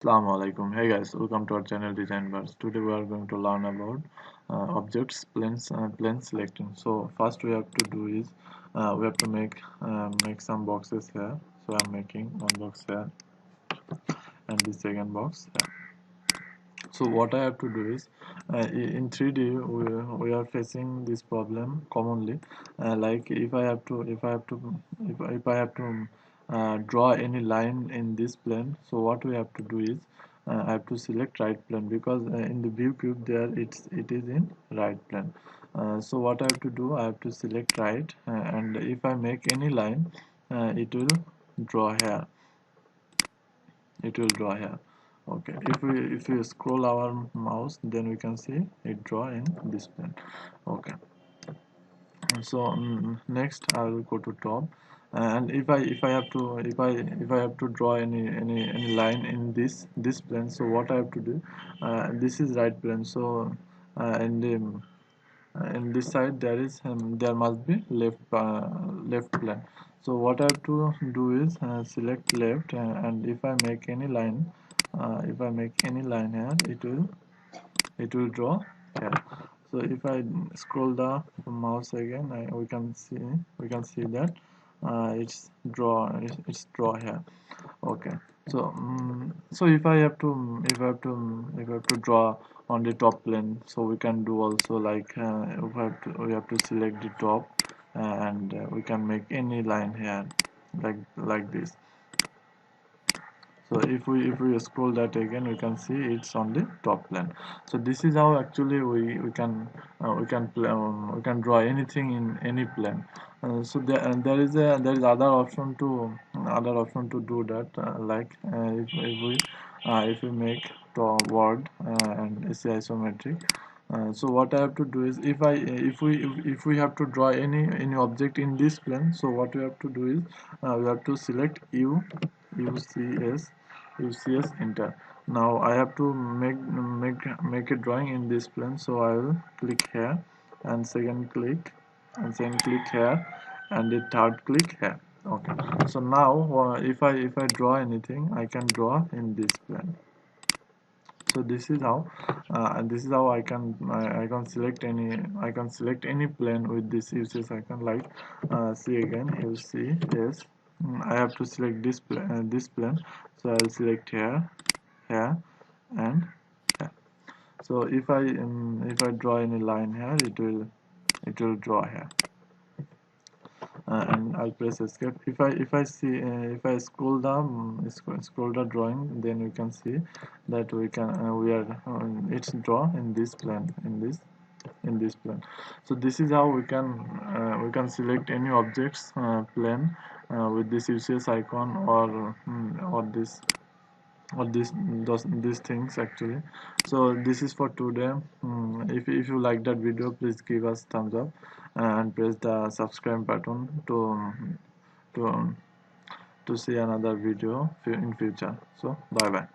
Assalamu alaikum. Hey guys, welcome to our channel Design Bars. Today we are going to learn about objects, planes, plane selecting. So first we have to do is we have to make some boxes here. So I'm making one box here and the second box here. So what I have to do is in 3D we are facing this problem commonly. Like if I have to draw any line in this plane, so what we have to do is I have to select right plane because in the view cube there it is in right plane. So what I have to do, I have to select right, and if I make any line, it will draw here. It will draw here. Okay, if we scroll our mouse, then we can see it draw in this plane. Okay, so next I will go to top, and if I have to if I have to draw any line in this plane, so what I have to do, this is right plane, so in this side there must be left plane. So what I have to do is select left, and if I make any line, here, it will draw here. So if I scroll the mouse again, we can see that it's draw here. Okay, so so if I have to draw on the top plane, so we can do also like we have to select the top, and we can make any line here like this. So if we scroll that again, we can see it's on the top plane. So this is how actually we can draw anything in any plane. So there is other option to do that, like if we make the word and it's isometric. So what I have to do is if we have to draw any object in this plane, so what we have to do is we have to select UCS enter. Now I have to make a drawing in this plane, so I will click here, and second click here, and the third click here. Okay, so now if I draw anything, I can draw in this plane. So this is how I can select any plane with this uses icon, like see again, you see, yes. I have to select this plane, so I'll select here and here. So if I draw any line here, it will draw here, and I'll press escape. If I scroll the drawing, then we can see that it's draw in this plane, in this plane. So this is how we can select any objects plane with this uses icon, or these things actually. So this is for today. If you like that video, please give us thumbs up and press the subscribe button to to see another video in future. So bye bye.